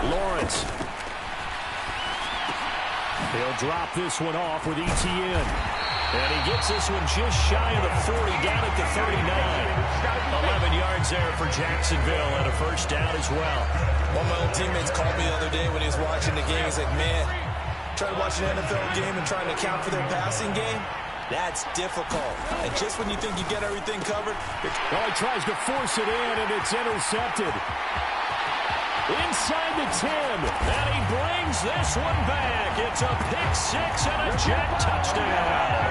Lawrence. He'll drop this one off with ETN. And he gets this one just shy of the 40, down at the 39. 11 yards there for Jacksonville, and a first down as well. One of my old teammates called me the other day when he was watching the game. He's like, man, trying to watch an NFL game and trying to account for their passing game, that's difficult. And just when you think you get everything covered. Oh, he tries to force it in, and it's intercepted. Inside the 10, and he brings this one back. It's a pick six and a Jet touchdown.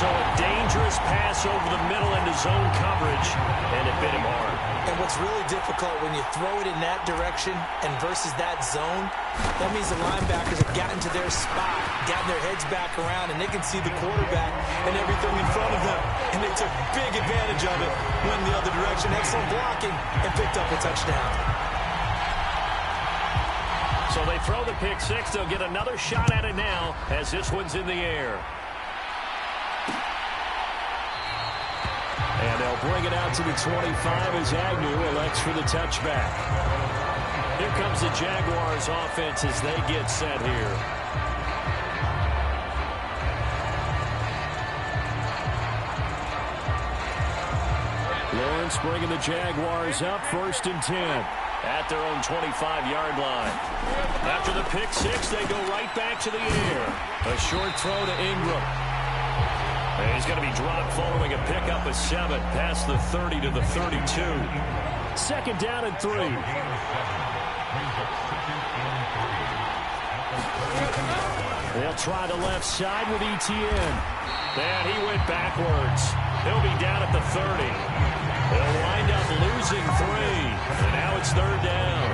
So a dangerous pass over the middle into zone coverage, and it bit him hard. And what's really difficult when you throw it in that direction and versus that zone, that means the linebackers have gotten to their spot, gotten their heads back around, and they can see the quarterback and everything in front of them. And they took big advantage of it, went the other direction, excellent blocking, and picked up a touchdown. So they throw the pick six. They'll get another shot at it now as this one's in the air. And they'll bring it out to the 25 as Agnew elects for the touchback. Here comes the Jaguars offense as they get set here. Lawrence bringing the Jaguars up, 1st and 10 at their own 25-yard line. After the pick six, they go right back to the air. A short throw to Ingram. And he's going to be dropped following a pickup of 7 past the 30 to the 32. 2nd down and 3. They'll try the left side with ETN. And he went backwards. He'll be down at the 30. They'll wind up losing 3. And now it's 3rd down.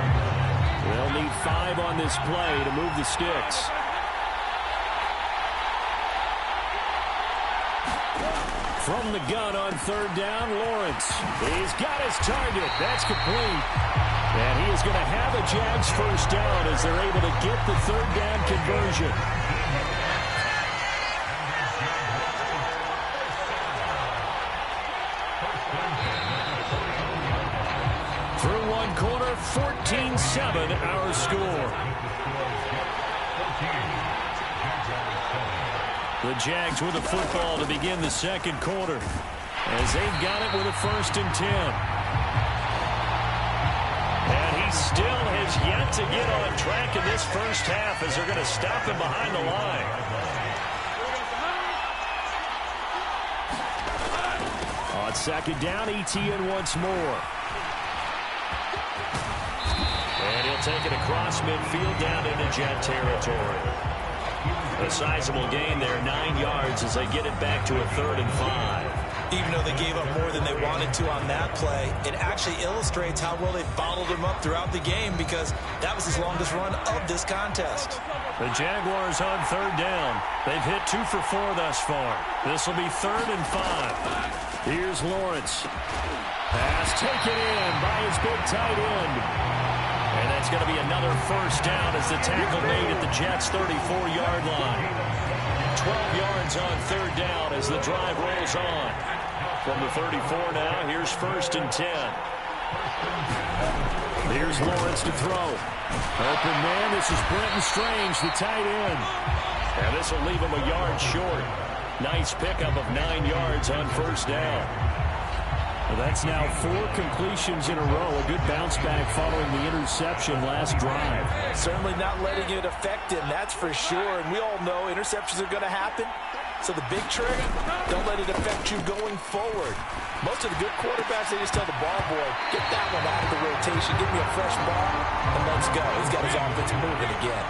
They'll need 5 on this play to move the sticks. From the gun on 3rd down, Lawrence. He's got his target. That's complete. And he is going to have a Jags first down as they're able to get the 3rd down conversion. Through one quarter, 14-7 our score. The Jags with the football to begin the 2nd quarter as they've got it with a 1st and 10. And he still has yet to get on track in this first half as they're going to stop him behind the line. On 2nd down, ETN once more. And he'll take it across midfield down into Jet territory. A sizable gain there, 9 yards as they get it back to a 3rd and 5. Even though they gave up more than they wanted to on that play, it actually illustrates how well they bottled him up throughout the game because that was his longest run of this contest. The Jaguars on 3rd down. They've hit 2 for 4 thus far. This will be 3rd and 5. Here's Lawrence. Pass taken in by his big tight end. And that's going to be another first down as the tackle made at the Jets' 34-yard line. 12 yards on 3rd down as the drive rolls on. From the 34 now, here's 1st and 10. Here's Lawrence to throw. Open man, this is Brenton Strange, the tight end. And this will leave him a yard short. Nice pickup of 9 yards on 1st down. Well, that's now 4 completions in a row. A good bounce back following the interception last drive. Certainly not letting it affect him, that's for sure. And we all know interceptions are going to happen. So the big trick, don't let it affect you going forward. Most of the good quarterbacks, they just tell the ball boy, get that one out of the rotation, give me a fresh ball, and let's go. He's got his offense moving again.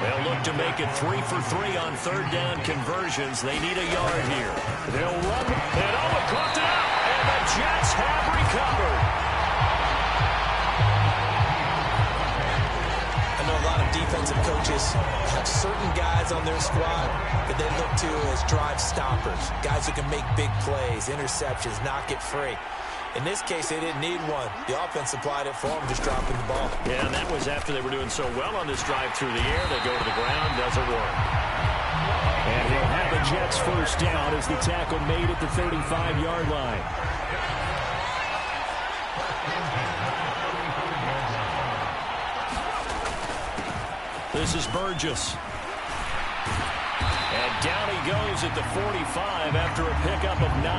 They'll look to make it 3 for 3 on 3rd down conversions. They need a yard here. They'll run, and Owen caught it out. And the Jets have recovered. I know a lot of defensive coaches have certain guys on their squad that they look to as drive stoppers, guys who can make big plays, interceptions, knock it free. In this case, they didn't need one. The offense supplied it for them, just dropping the ball. Yeah, and that was after they were doing so well on this drive through the air. They go to the ground, doesn't work. And he'll have a Jets first down as the tackle made at the 35-yard line. This is Burgess. And down he goes at the 45 after a pickup of 9.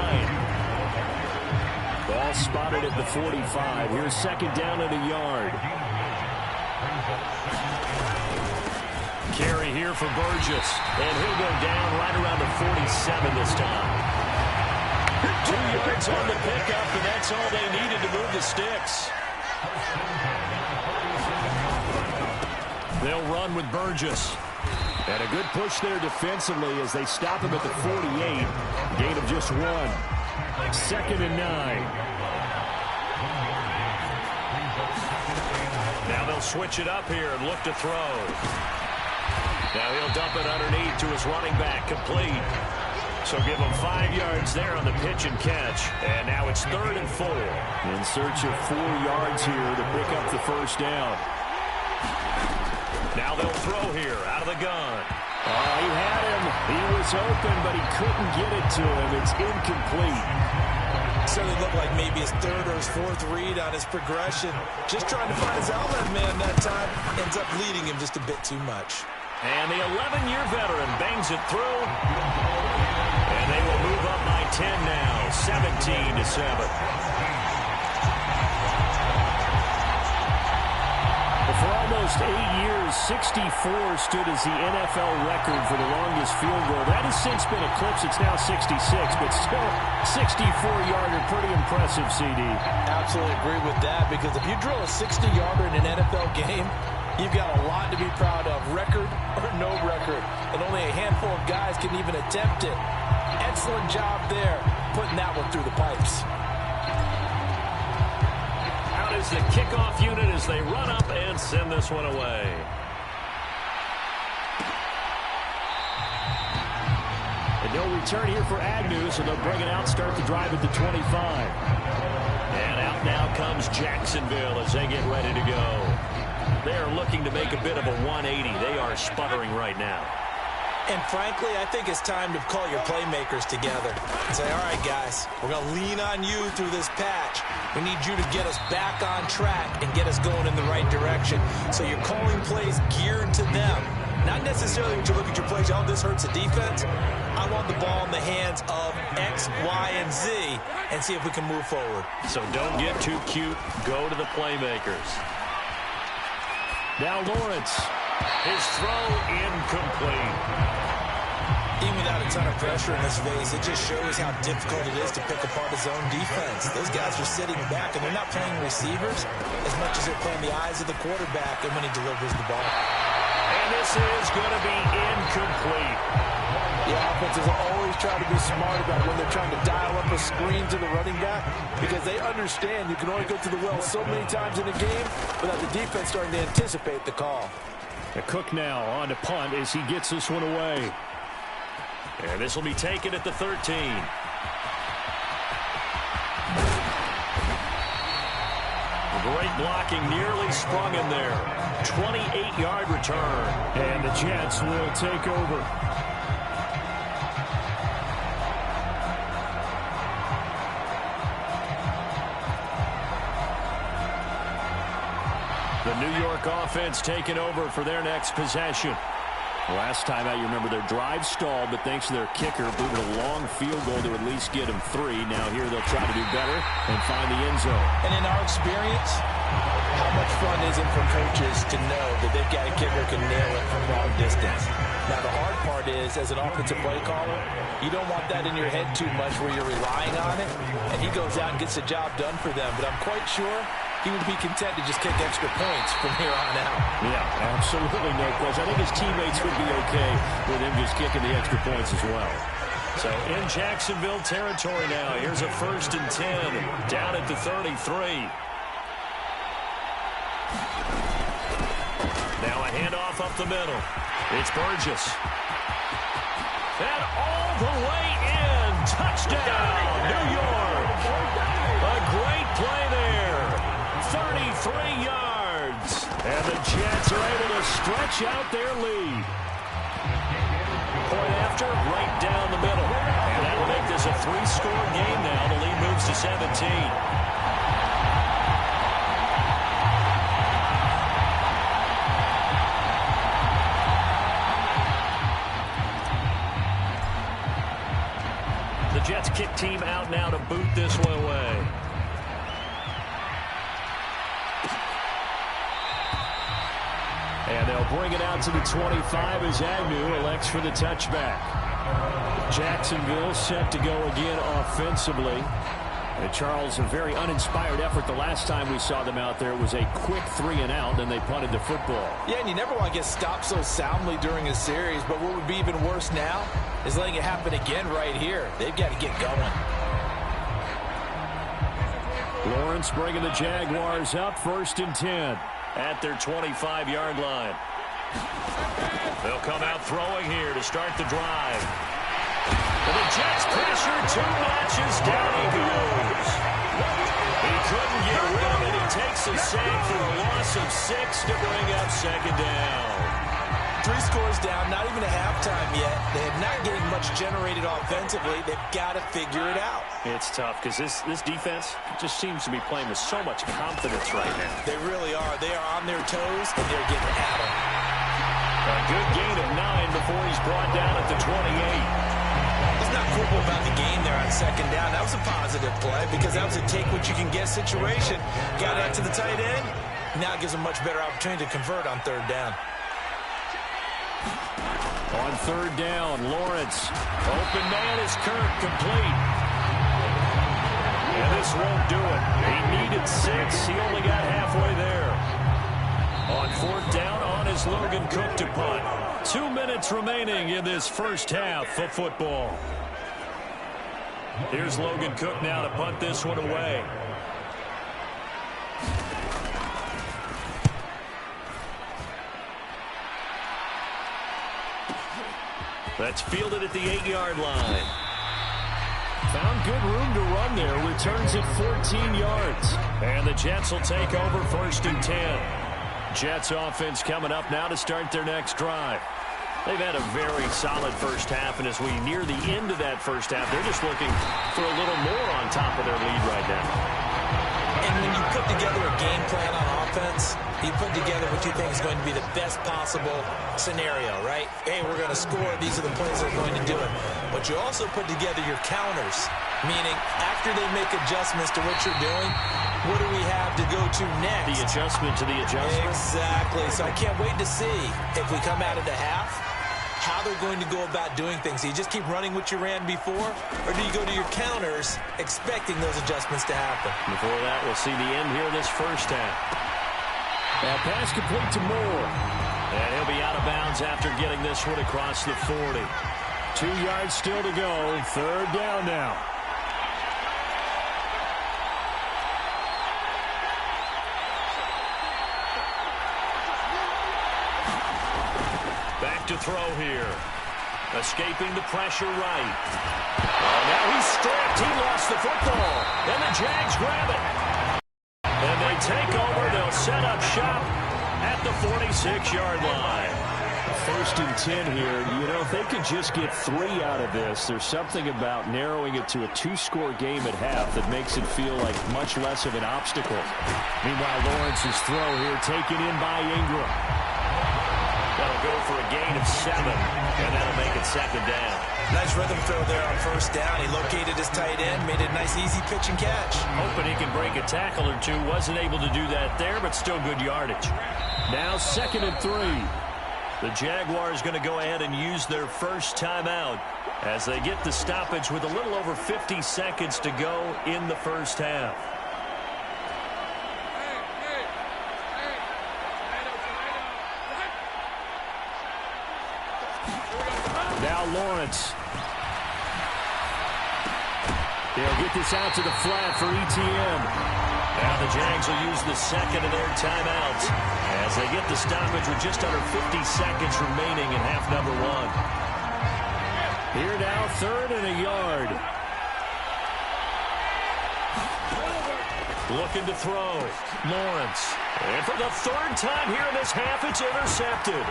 Ball spotted at the 45. Here's second down and a yard. Carry here for Burgess. And he'll go down right around the 47 this time. 2 yards on the pickup, and that's all they needed to move the sticks. They'll run with Burgess. And a good push there defensively as they stop him at the 48. Gain of just 1. Second and 9. Now they'll switch it up here and look to throw. Now he'll dump it underneath to his running back, complete. So give him 5 yards there on the pitch and catch. And now it's 3rd and 4. In search of 4 yards here to pick up the first down. Now they'll throw here out of the gun. Oh, he had him. He was open, but he couldn't get it to him. It's incomplete. Certainly looked like maybe his 3rd or his 4th read on his progression. Just trying to find his outlet man that time. Ends up leading him just a bit too much. And the 11-year veteran bangs it through. And they will move up by 10 now, 17-7. For almost 8 years, 64 stood as the NFL record for the longest field goal. That has since been eclipsed. It's now 66, but still 64-yarder. Pretty impressive, CD. Absolutely agree with that, because if you drill a 60-yarder in an NFL game, you've got a lot to be proud of, record or no record. And only a handful of guys can even attempt it. Excellent job there, putting that one through the pipes. Out is the kickoff unit as they run up and send this one away. And no return here for Agnew, so they'll bring it out, start the drive at the 25. And out now comes Jacksonville as they get ready to go. They are looking to make a bit of a 180. They are sputtering right now. And frankly, I think it's time to call your playmakers together and say, all right, guys, we're going to lean on you through this patch. We need you to get us back on track and get us going in the right direction. So you're calling plays geared to them. Not necessarily when you look at your plays, oh, this hurts the defense. I want the ball in the hands of X, Y, and Z and see if we can move forward. So don't get too cute. Go to the playmakers. Now Lawrence. His throw incomplete. Even without a ton of pressure in his face, it just shows how difficult it is to pick apart his own defense. Those guys are sitting back, and they're not playing receivers as much as they're playing the eyes of the quarterback and when he delivers the ball. And this is going to be incomplete. The offenses always try to be smart about when they're trying to dial up a screen to the running back, because they understand you can only go to the well so many times in a game without the defense starting to anticipate the call. The Cook now on to punt as he gets this one away. And this will be taken at the 13. Great blocking, nearly sprung in there. 28-yard return. And the Jets will take over. The New York offense taking over for their next possession. Last time out, you remember their drive stalled, but thanks to their kicker, moving a long field goal to at least get them 3. Now here they'll try to do better and find the end zone. And in our experience, how much fun is it for coaches to know that they've got a kicker who can nail it from long distance? Now the hard part is, as an offensive play caller, you don't want that in your head too much where you're relying on it, and he goes out and gets the job done for them. But I'm quite sure he would be content to just kick extra points from here on out. Yeah, absolutely no question. I think his teammates would be okay with him just kicking the extra points as well. So in Jacksonville territory now, here's a 1st and 10 down at the 33. Now a handoff up the middle. It's Burgess. And all the way in. Touchdown, New York. A great play there. 33 yards. And the Jets are able to stretch out their lead. Point after, right down the middle. And that'll make this a 3-score game now. The lead moves to 17. kick team out now to boot this one away. And they'll bring it out to the 25 as Agnew elects for the touchback. Jacksonville set to go again offensively. And Charles, a very uninspired effort the last time we saw them out there. It was a quick 3-and-out, then they punted the football. Yeah, and you never want to get stopped so soundly during a series, but what would be even worse now is letting it happen again right here. They've got to get going. Lawrence bringing the Jaguars up, 1st and 10 at their 25-yard line. They'll come out throwing here to start the drive. And the Jets pressure, 2 notches, down he goes. He couldn't get rid of it. He takes a sack for a loss of 6 to bring up 2nd down. 3 scores down, not even a halftime yet. They have not getting much generated offensively. They've got to figure it out. It's tough because this defense just seems to be playing with so much confidence right now. They really are. They are on their toes, and they're getting at them. A good gain of 9 before he's brought down at the 28. It's not quibble about the game there on 2nd down. That was a positive play because that was a take-what-you-can-get situation. Got out to the tight end. Now it gives them a much better opportunity to convert on 3rd down. On 3rd down, Lawrence. Open man is Kirk, complete. And this won't do it. He needed 6. He only got halfway there. On 4th down, on is Logan Cook to punt. 2 minutes remaining in this first half of football. Here's Logan Cook now to punt this one away. That's fielded at the 8-yard line. Found good room to run there. Returns at 14 yards. And the Jets will take over 1st and 10. Jets offense coming up now to start their next drive. They've had a very solid first half, and as we near the end of that first half, they're just looking for a little more on top of their lead right now. And when you put together a game plan on offense, you put together what you think is going to be the best possible scenario, right? Hey, we're going to score. These are the plays that are going to do it. But you also put together your counters, meaning after they make adjustments to what you're doing, what do we have to go to next? The adjustment to the adjustment. Exactly. So I can't wait to see if we come out of the half, how they're going to go about doing things. Do you just keep running what you ran before, or do you go to your counters expecting those adjustments to happen? Before that, we'll see the end here of this first half. That pass complete to Moore. And he'll be out of bounds after getting this one across the 40. 2 yards still to go. 3rd down now. Back to throw here. Escaping the pressure right. Oh, now he's stripped. He lost the football. And the Jags grab it. And they take over. They'll set up shop at the 46-yard line. 1st and 10 here. You know, if they could just get 3 out of this, there's something about narrowing it to a 2-score game at half that makes it feel like much less of an obstacle. Meanwhile, Lawrence's throw here taken in by Ingram. That'll go for a gain of 7, and that'll make it 2nd down. Nice rhythm throw there on 1st down. He located his tight end, made it a nice, easy pitch and catch. Hoping he can break a tackle or two. Wasn't able to do that there, but still good yardage. Now 2nd and 3. The Jaguars going to go ahead and use their first timeout as they get the stoppage with a little over 50 seconds to go in the first half. Now Lawrence. They'll get this out to the flat for ETN. Now the Jags will use the 2nd of their timeouts as they get the stoppage with just under 50 seconds remaining in half number 1. Here now, 3rd and a yard. Looking to throw. Lawrence. And for the third time here in this half, it's intercepted.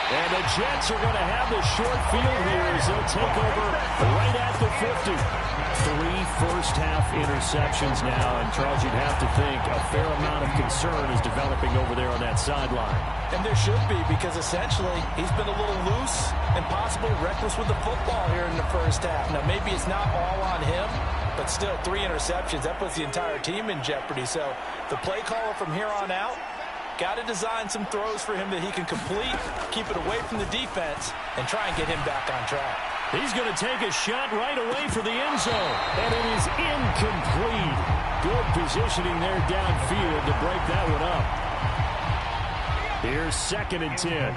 And the Jets are going to have the short field here as they'll take over right at the 50. 3 first-half interceptions now. And, Charles, you'd have to think a fair amount of concern is developing over there on that sideline. And there should be, because essentially he's been a little loose and possibly reckless with the football here in the first half. Now, maybe it's not all on him, but still 3 interceptions. That puts the entire team in jeopardy. So the play caller from here on out got to design some throws for him that he can complete, keep it away from the defense, and try and get him back on track. He's going to take a shot right away for the end zone, and it is incomplete. Good positioning there downfield to break that one up. Here's 2nd and 10.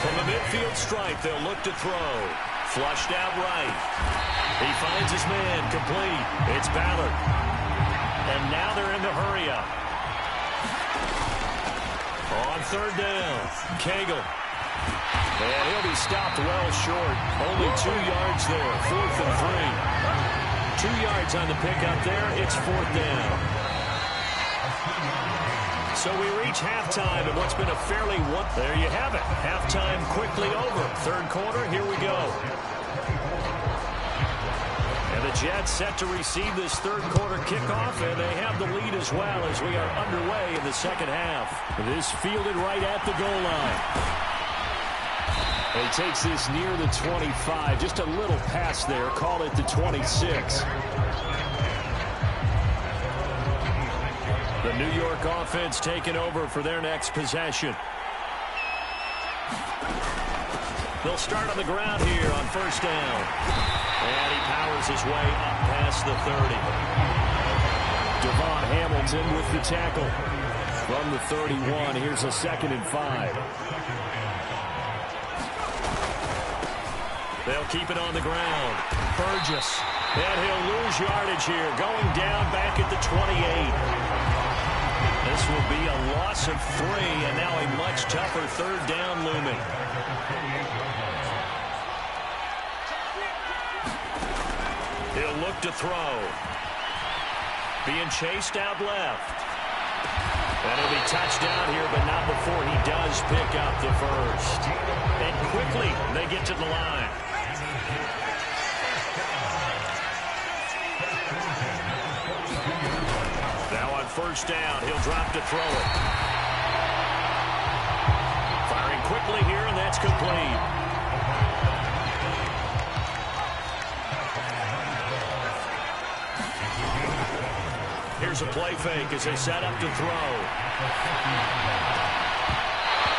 From the midfield stripe, they'll look to throw. Flushed out right. He finds his man, complete. It's Ballard. And now they're in the hurry up. On 3rd down, Cagle. And he'll be stopped well short. Only 2 yards there, 4th and 3. 2 yards on the pickup there. It's 4th down. So we reach halftime in what's been a fairly There you have it. Halftime quickly over. 3rd quarter, here we go. And the Jets set to receive this 3rd quarter kickoff, and they have the lead as well as we are underway in the 2nd half. This fielded right at the goal line. He takes this near the 25. Just a little pass there. Call it the 26. The New York offense taking over for their next possession. They'll start on the ground here on 1st down. And he powers his way up past the 30. Devon Hamilton with the tackle. From the 31, here's a 2nd and 5. They'll keep it on the ground. Burgess. And he'll lose yardage here. Going down back at the 28. This will be a loss of 3, and now a much tougher 3rd down looming. He'll look to throw. Being chased out left. And it'll be touchdown here, but not before he does pick up the 1st. And quickly, they get to the line. Now on 1st down, he'll drop to throw it. Firing quickly here, and that's complete. Here's a play fake as they set up to throw.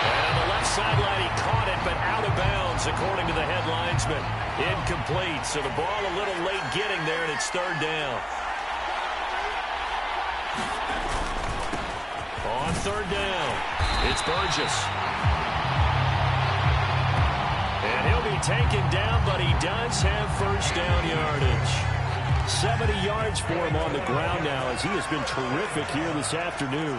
And on the left sideline, he caught it, but out of bounds, according to the head linesman. Incomplete, so the ball a little late getting there, and it's 3rd down. On 3rd down, it's Burgess. And he'll be taken down, but he does have 1st down yardage. 70 yards for him on the ground now as he has been terrific here this afternoon.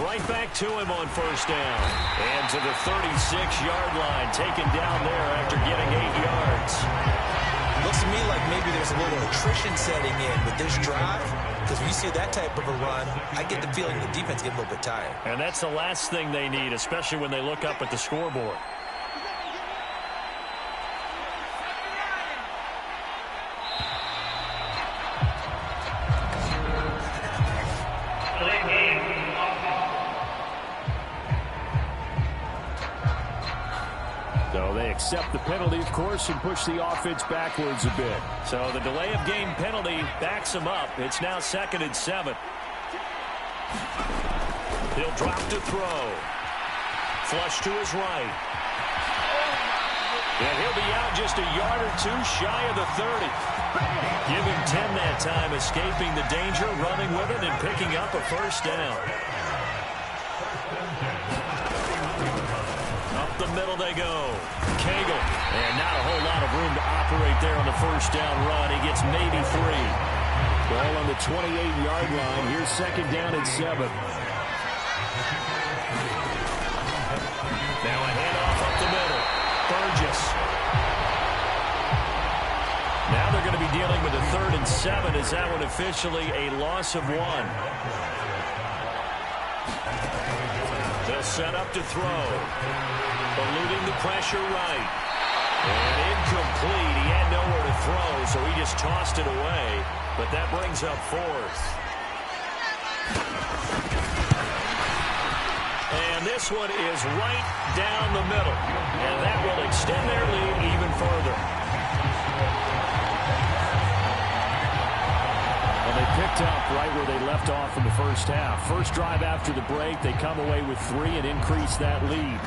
Right back to him on 1st down. And to the 36-yard line, taken down there after getting 8 yards. Looks to me like maybe there's a little attrition setting in with this drive, because when you see that type of a run, I get the feeling the defense get a little bit tired. And that's the last thing they need, especially when they look up at the scoreboard. So they accept the penalty, of course, and push the offense backwards a bit. So the delay of game penalty backs him up. It's now 2nd and 7. He'll drop to throw. Flush to his right. And he'll be out just a yard or 2 shy of the 30. Give him 10 that time, escaping the danger, running with it, and picking up a 1st down. Up the middle they go. Cagle. And not a whole lot of room to operate there on the 1st down run. He gets maybe 3. Ball on the 28-yard line. Here's 2nd down and 7. Now a handoff up the middle. Burgess. Now they're going to be dealing with a 3rd and 7. Is that one officially a loss of 1? They'll set up to throw. Eluding the pressure right. And incomplete. He had nowhere to throw, so he just tossed it away. But that brings up 4th. And this one is right down the middle. And that will extend their lead even further. Well, they picked up right where they left off in the first half. First drive after the break, they come away with 3 and increase that lead.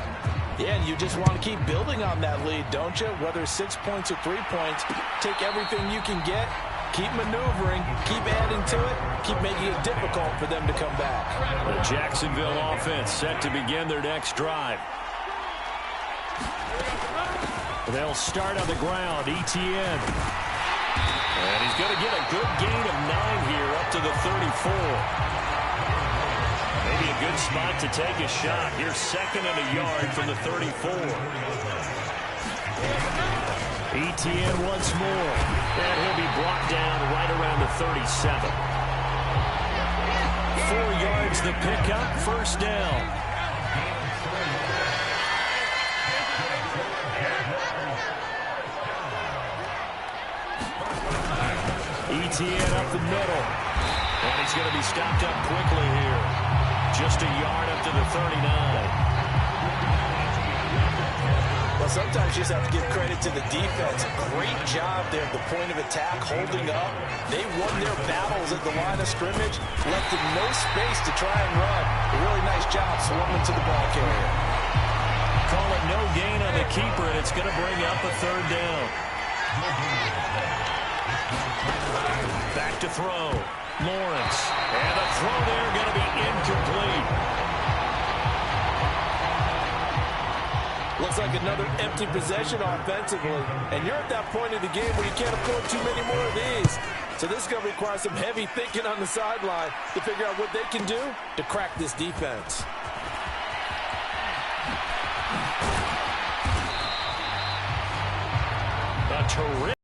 Yeah, and you just want to keep building on that lead, don't you? Whether it's 6 points or 3 points, take everything you can get, keep maneuvering, keep adding to it, keep making it difficult for them to come back. The Jacksonville offense set to begin their next drive. They'll start on the ground. Etienne. And he's going to get a good gain of 9 here up to the 34. Maybe a good spot to take a shot. Here's 2nd and a yard from the 34. Etienne once more. And he'll be brought down right around the 37. 4 yards the pickup. First down. Etienne up the middle. And he's going to be stopped up quickly here. Just a yard up to the 39. Well, sometimes you just have to give credit to the defense. Great job there at the point of attack, holding up. They won their battles at the line of scrimmage, left them no space to try and run. A really nice job swarming to the ball carrier. Call it no gain on the keeper, and it's going to bring up a 3rd down. Back to throw. Lawrence. And the throw there going to be incomplete. Looks like another empty possession offensively. And you're at that point of the game where you can't afford too many more of these. So this is going to require some heavy thinking on the sideline to figure out what they can do to crack this defense. A terrific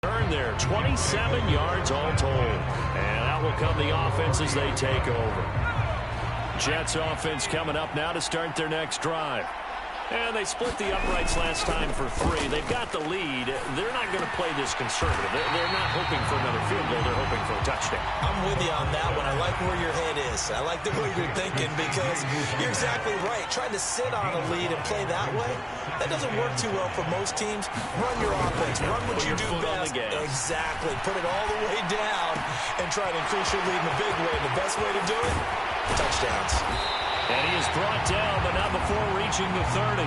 turn there. 27 yards all told. And out will come the offense as they take over. Jets offense coming up now to start their next drive. And they split the uprights last time for 3. They've got the lead. They're not going to play this conservative. They're not hoping for another field goal. They're hoping for a touchdown. I'm with you on that one. I like where your head is. I like the way you're thinking because you're exactly right. Trying to sit on a lead and play that way, that doesn't work too well for most teams. Run your offense. Run what you do best. Exactly. Put it all the way down and try to increase your lead in a big way. The best way to do it, touchdowns. And he is brought down, but not before reaching the 30.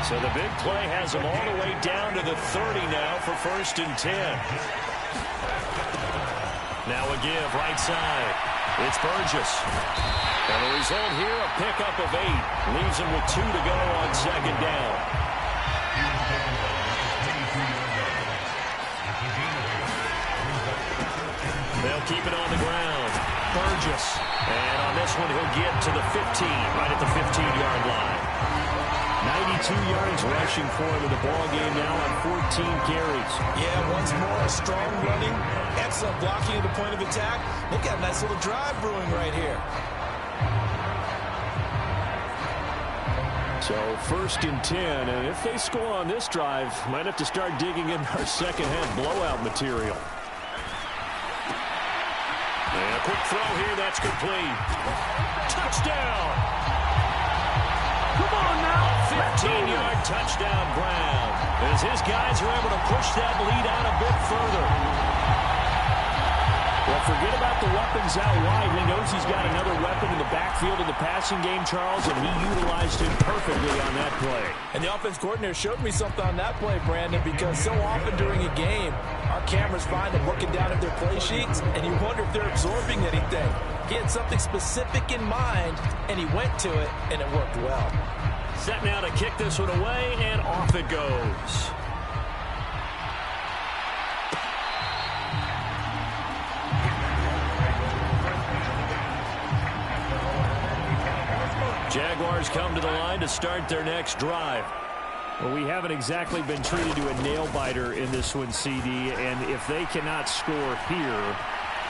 So the big play has him all the way down to the 30 now for 1st and 10. Now a give right side. It's Burgess. And the result here, a pickup of 8. Leaves him with 2 to go on 2nd down. They'll keep it on the ground. Burgess. And on this one, he'll get to the 15, right at the 15-yard line. 92 yards rushing for him in the ball game now on 14 carries. Yeah, once more, strong running, excellent blocking at the point of attack. They've got a nice little drive brewing right here. So 1st and 10, and if they score on this drive, might have to start digging in our second-half blowout material. And a quick throw here, that's complete. Touchdown! Come on now! 15-yard touchdown Brown. As his guys are able to push that lead out a bit further. Well, forget about the weapons out wide. He knows he's got another weapon in the backfield in the passing game, Charles, and he utilized him perfectly on that play. And the offense coordinator showed me something on that play, Brandon, because so often during a game, our cameras find them looking down at their play sheets, and you wonder if they're absorbing anything. He had something specific in mind, and he went to it, and it worked well. Set now to kick this one away, and off it goes. Jaguars come to the line to start their next drive. Well, we haven't exactly been treated to a nail-biter in this one, CD, and if they cannot score here,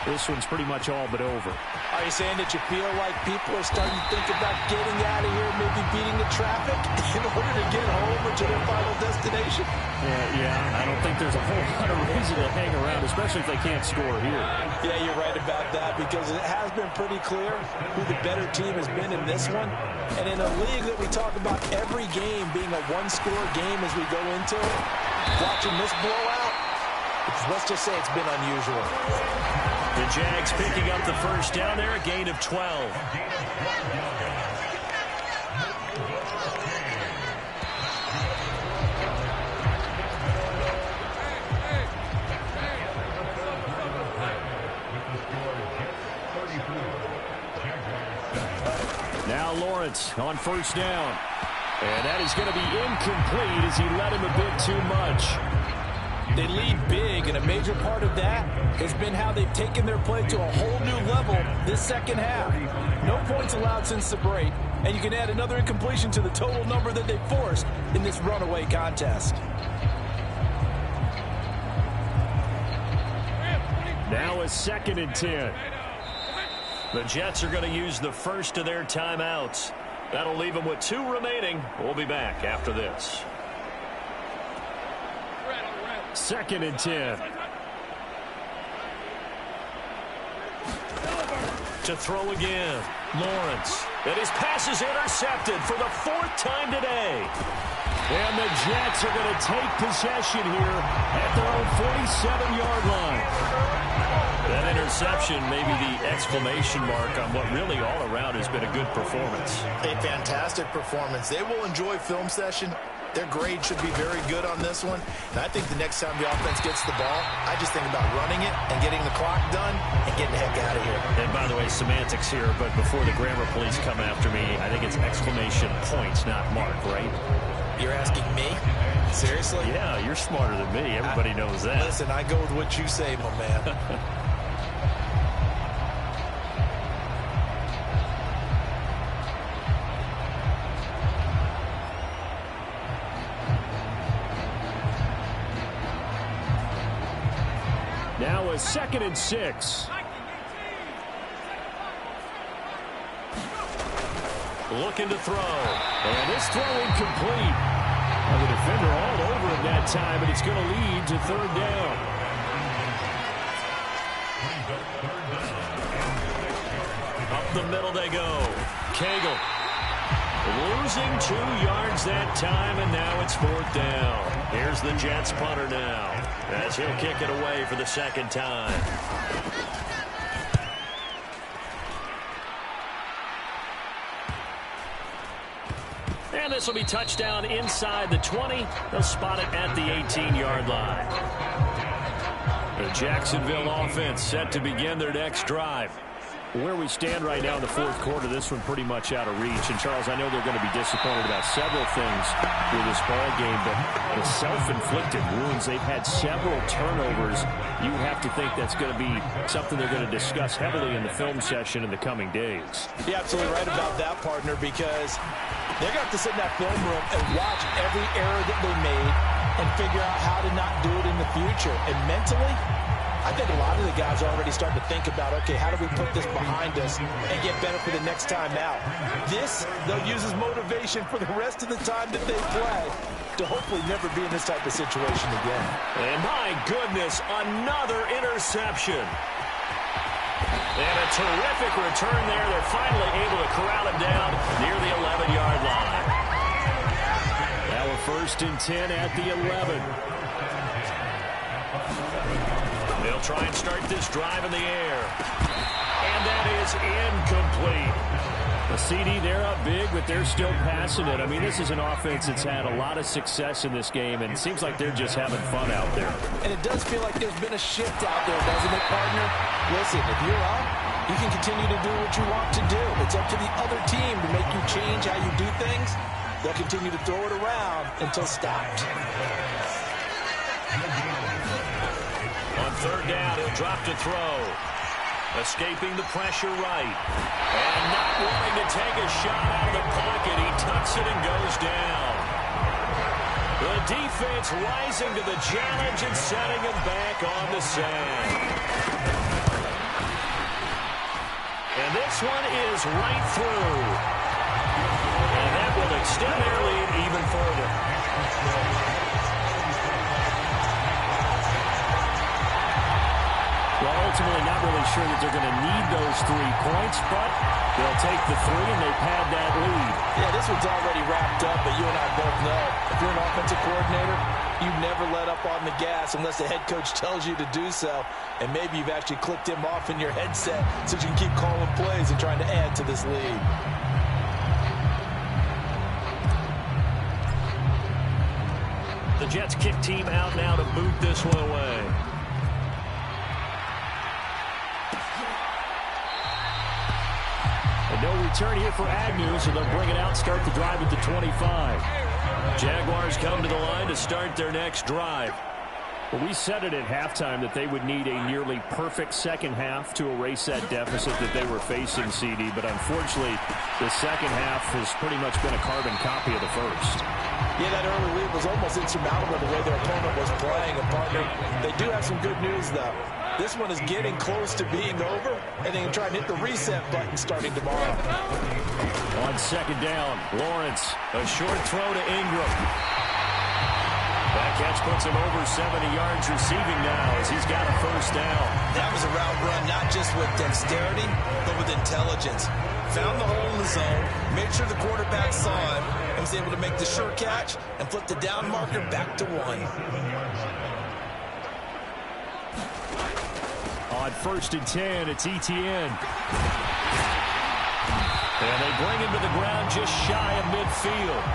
this one's pretty much all but over. Are you saying that you feel like people are starting to think about getting out of here, maybe beating the traffic in order to get home or to their final destination? Yeah, I don't think there's a whole lot of reason to hang around, especially if they can't score here. Yeah, you're right about that, because it has been pretty clear who the better team has been in this one. And in a league that we talk about every game being a one-score game as we go into it, watching this blowout, let's just say it's been unusual. The Jags picking up the first down there, a gain of 12. Now Lawrence on first down. And that is going to be incomplete as he led him a bit too much. They lead big, and a major part of that has been how they've taken their play to a whole new level this second half. No points allowed since the break, and you can add another incompletion to the total number that they forced in this runaway contest. Now a 2nd and 10. The Jets are going to use the first of their timeouts. That'll leave them with 2 remaining. We'll be back after this. 2nd and 10. To throw again. Lawrence. And his pass is intercepted for the 4th time today. And the Jets are going to take possession here at their own 47-yard line. That interception may be the exclamation mark on what really all around has been a good performance. A fantastic performance. They will enjoy film session. Their grade should be very good on this one. And I think the next time the offense gets the ball, I just think about running it and getting the clock done and getting the heck out of here. And by the way, semantics here, but before the grammar police come after me, I think it's exclamation points, not mark, right? You're asking me? Seriously? Yeah, you're smarter than me. Everybody knows that. Listen, I go with what you say, my man. Now a 2nd and 6. Looking to throw. And this throw incomplete. Well, the defender all over him that time, and it's going to lead to 3rd down. Up the middle they go. Cagle. Losing 2 yards that time, and now it's 4th down. Here's the Jets punter now, as he'll kick it away for the 2nd time. And this will be touchdown inside the 20. They'll spot it at the 18-yard line. The Jacksonville offense set to begin their next drive. Where we stand right now in the 4th quarter, this one pretty much out of reach. And, Charles, I know they're going to be disappointed about several things with this ball game, but the self-inflicted wounds, they've had several turnovers. You have to think that's going to be something they're going to discuss heavily in the film session in the coming days. You're absolutely right about that, partner, because they're going to have to sit in that film room and watch every error that they made and figure out how to not do it in the future. And mentally, I think a lot of the guys are already starting to think about, okay, how do we put this behind us and get better for the next time out? This, they'll use as motivation for the rest of the time that they play to hopefully never be in this type of situation again. And my goodness, another interception. And a terrific return there. They're finally able to corral it down near the 11-yard line. Now a 1st and 10 at the 11. They'll try and start this drive in the air. And that is incomplete. The CD, they're up big, but they're still passing it. I mean, this is an offense that's had a lot of success in this game, and it seems like they're just having fun out there. And it does feel like there's been a shift out there, doesn't it, partner? Listen, if you're up, you can continue to do what you want to do. It's up to the other team to make you change how you do things. They'll continue to throw it around until stopped. On 3rd down, he'll drop to throw. Escaping the pressure right. And not wanting to take a shot out of the pocket. He tucks it and goes down. The defense rising to the challenge and setting him back on the sand. And this one is right through. And that will extend their lead even further. Well, ultimately not really sure that they're going to need those 3 points, but they'll take the 3 and they pad that lead. Yeah, this one's already wrapped up, but you and I both know if you're an offensive coordinator, you never let up on the gas unless the head coach tells you to do so. And maybe you've actually clicked him off in your headset so you can keep calling plays and trying to add to this lead. The Jets kick team out now to boot this one away. And no return here for Agnew, so they'll bring it out, start the drive at the 25. Jaguars come to the line to start their next drive. Well, we said it at halftime that they would need a nearly perfect second half to erase that deficit that they were facing, CD. But unfortunately, the second half has pretty much been a carbon copy of the first. Yeah, that early lead was almost insurmountable the way their opponent was playing. And, partner, they do have some good news, though. This one is getting close to being over, and they can try and hit the reset button starting tomorrow. On second down, Lawrence, a short throw to Ingram. That catch puts him over 70 yards receiving now as he's got a first down. That was a route run not just with dexterity, but with intelligence. Found the hole in the zone, made sure the quarterback saw him, and was able to make the sure catch and flip the down marker back to 1. On 1st and 10, it's Etienne. And they bring him to the ground just shy of midfield.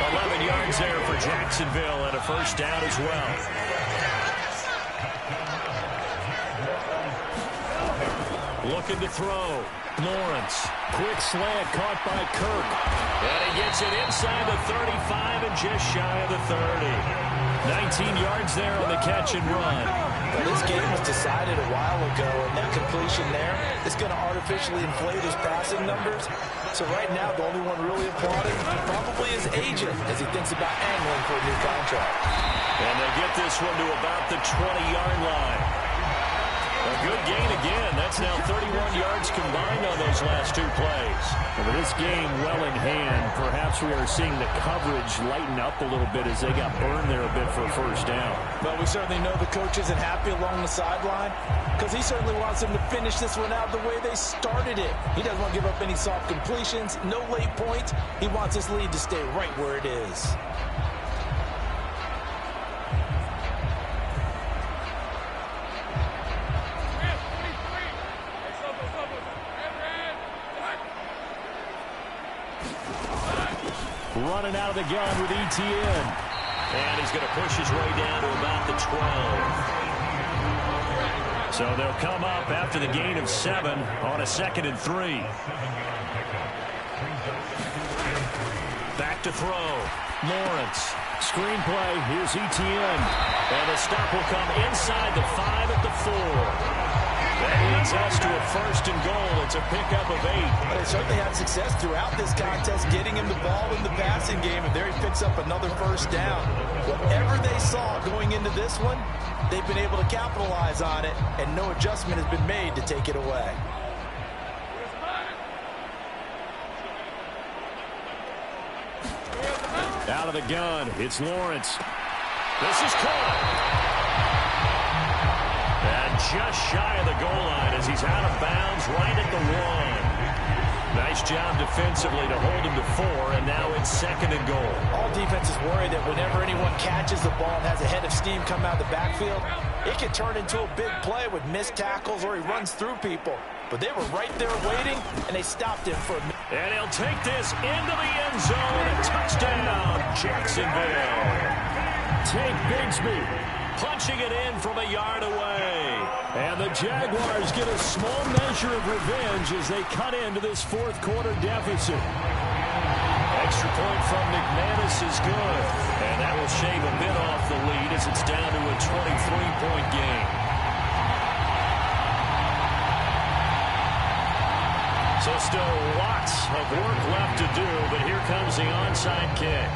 11 yards there for Jacksonville and a first down as well. Looking to throw. Lawrence. Quick slant caught by Kirk. And he gets it inside the 35 and just shy of the 30. 19 yards there on the catch and run. Well, this game was decided a while ago, and that completion there is going to artificially inflate his passing numbers. So right now, the only one really applauding probably his agent as he thinks about angling for a new contract. And they get this one to about the 20-yard line. A good gain again. That's now 31 yards combined on those last 2 plays. And with this game well in hand, perhaps we are seeing the coverage lighten up a little bit as they got burned there a bit for a first down. But we certainly know the coach isn't happy along the sideline because he certainly wants them to finish this one out the way they started it. He doesn't want to give up any soft completions, no late points. He wants this lead to stay right where it is. Running out of the gun with Etienne. And he's going to push his way down to about the 12. So they'll come up after the gain of 7 on a 2nd and 3. Back to throw. Lawrence. Screen play. Here's Etienne. And the stop will come inside the 5 at the 4. That leads us to a 1st and goal. It's a pickup of 8. They certainly had success throughout this contest getting him the ball in the passing game, and there he picks up another first down. Whatever they saw going into this one, they've been able to capitalize on it, and no adjustment has been made to take it away. Out of the gun, it's Lawrence. This is caught. And just shy of the goal line as he's out of bounds right at the 1. Nice job defensively to hold him to 4, and now it's 2nd and goal. All defenses worry that whenever anyone catches the ball and has a head of steam come out of the backfield, it can turn into a big play with missed tackles or he runs through people. But they were right there waiting, and they stopped him for a minute. And he'll take this into the end zone. A touchdown, Jacksonville. Tank Bigsby punching it in from a yard away. And the Jaguars get a small measure of revenge as they cut into this 4th quarter deficit. Extra point from McManus is good. And that will shave a bit off the lead as it's down to a 23-point game. So still lots of work left to do, but here comes the onside kick.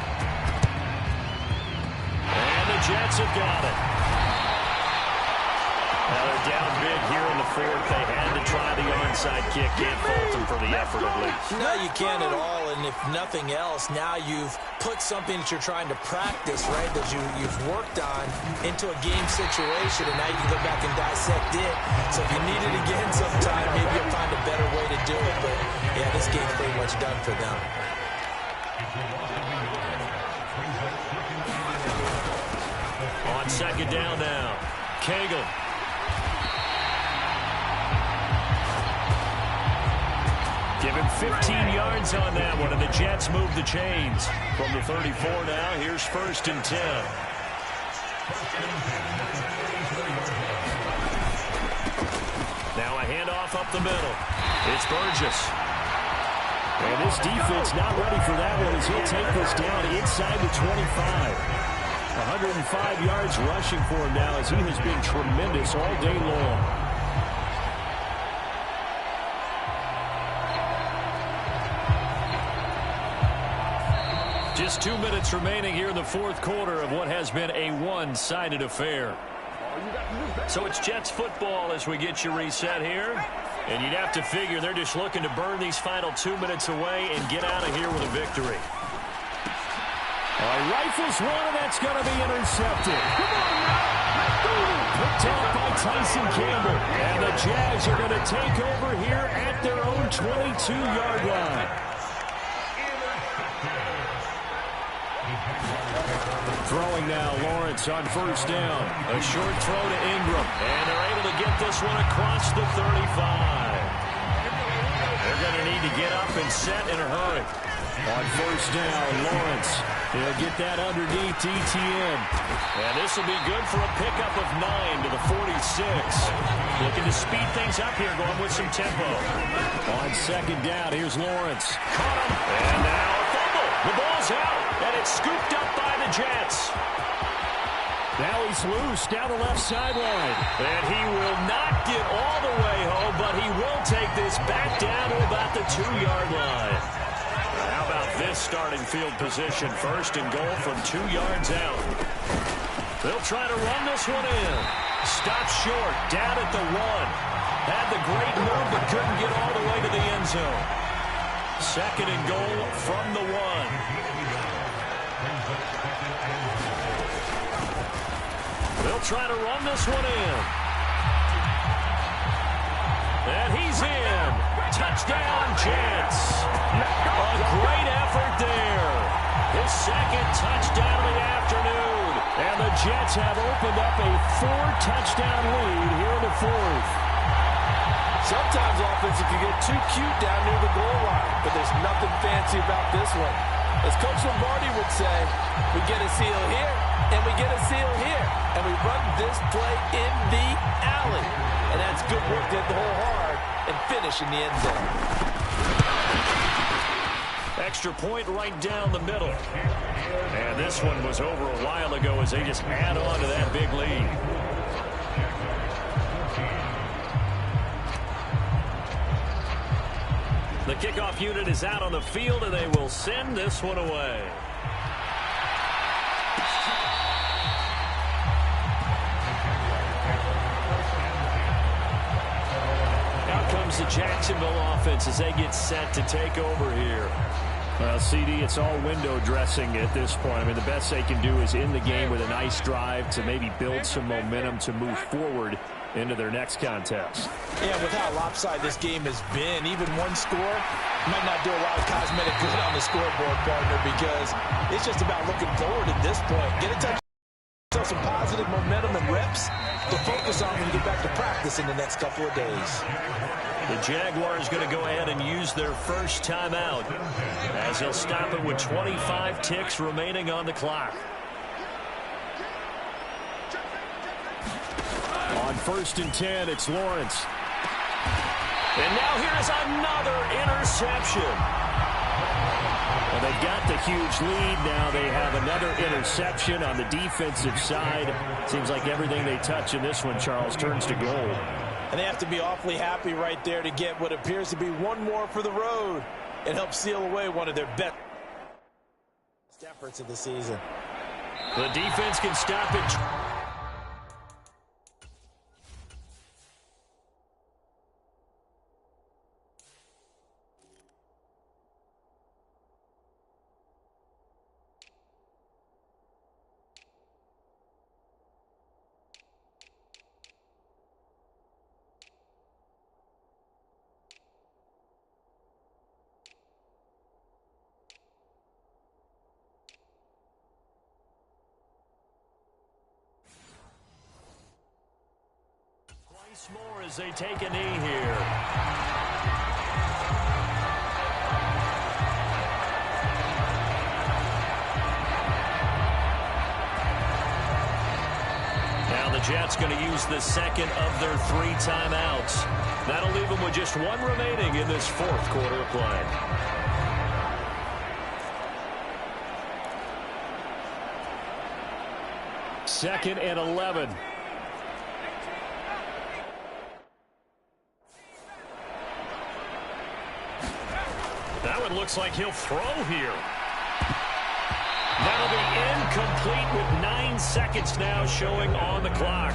Jets have got it. Now they're down big here in the fourth. They had to try the onside kick. Can't fault them for the effort at least. No, you can't at all. And if nothing else, now you've put something that you're trying to practice, right, that you've worked on into a game situation, and now you can go back and dissect it. So if you need it again sometime, maybe you'll find a better way to do it. But, yeah, this game's pretty much done for them. On second down now, Cagle. Give him 15 yards on that one, and the Jets move the chains. From the 34 now, here's 1st and 10. Now a handoff up the middle. It's Burgess. And this defense not ready for that one as he'll take this down inside the 25. 105 yards rushing for him now as he has been tremendous all day long. Just 2 minutes remaining here in the fourth quarter of what has been a one-sided affair. So it's Jets football as we get you reset here. And you'd have to figure they're just looking to burn these final 2 minutes away and get out of here with a victory. Rifles one, and that's going to be intercepted. Picked off by Tyson Campbell. And the Jags are going to take over here at their own 22-yard line. Throwing now, Lawrence on 1st down. A short throw to Ingram. And they're able to get this one across the 35. They're going to need to get up and set in a hurry. On 1st down, Lawrence. He'll get that underneath ETN. And this will be good for a pickup of 9 to the 46. Looking to speed things up here, going with some tempo. On 2nd down, here's Lawrence. Caught him. And now a fumble. The ball's out. And it's scooped up by the Jets. Now he's loose down the left sideline. And he will not get all the way home, but he will take this back down to about the 2-yard line. How about this starting field position? 1st and goal from 2 yards out. They'll try to run this one in. Stop short, down at the 1. Had the great move, but couldn't get all the way to the end zone. 2nd and goal from the 1. They'll try to run this one in. And he's in. Touchdown, Jets. A great effort there. His 2nd touchdown of the afternoon. And the Jets have opened up a 4-touchdown lead here in the 4th. Sometimes offense can get too cute down near the goal line, but there's nothing fancy about this one. As Coach Lombardi would say, we get a seal here, and we get a seal here, and we run this play in the alley. And that's good work to hit the hole hard and finish in the end zone. Extra point right down the middle. And this one was over a while ago as they just add on to that big lead. The kickoff unit is out on the field, and they will send this one away. Out comes the Jacksonville offense as they get set to take over here. Well, CD, it's all window dressing at this point. I mean, the best they can do is end the game with a nice drive to maybe build some momentum to move forward into their next contest. Yeah, with how lopsided this game has been, even one score might not do a lot of cosmetic good on the scoreboard, partner, because it's just about looking forward at this point. Get a touch, some positive momentum and reps to focus on when you get back to practice in the next couple of days. The Jaguars going to go ahead and use their first timeout as they'll stop it with 25 ticks remaining on the clock. On 1st and 10, it's Lawrence. And now here's another interception. Well, they've got the huge lead. Now they have another interception on the defensive side. Seems like everything they touch in this one, Charles, turns to gold. And they have to be awfully happy right there to get what appears to be one more for the road and help seal away one of their best efforts of the season. The defense can stop it. More as they take a knee here. Now the Jets going to use the second of their 3 timeouts. That'll leave them with just 1 remaining in this 4th quarter of play. Second and 11. That one looks like he'll throw here. That'll be incomplete with 9 seconds now showing on the clock.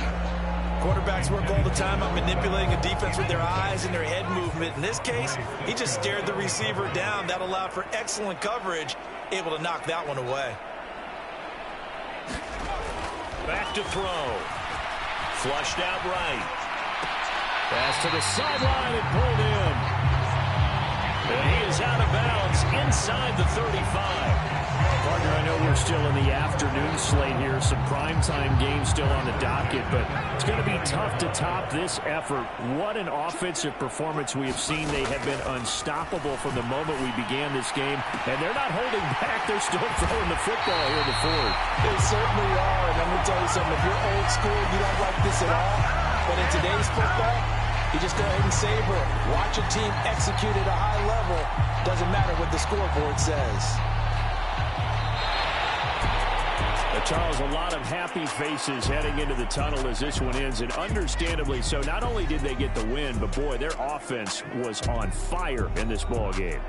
Quarterbacks work all the time on manipulating a defense with their eyes and their head movement. In this case, he just stared the receiver down. That allowed for excellent coverage, able to knock that one away. Back to throw. Flushed out right. Pass to the sideline and pulled in. And he is out of bounds inside the 35. Partner, I know we're still in the afternoon slate here. Some primetime games still on the docket, but it's going to be tough to top this effort. What an offensive performance we have seen. They have been unstoppable from the moment we began this game, and they're not holding back. They're still throwing the football here in the 4th. They certainly are, and let me tell you something. If you're old school, you don't like this at all, but in today's football, you just go ahead and savor it. Watch a team execute at a high level. Doesn't matter what the scoreboard says. Charles, a lot of happy faces heading into the tunnel as this one ends, and understandably so. Not only did they get the win, but boy, their offense was on fire in this ball game.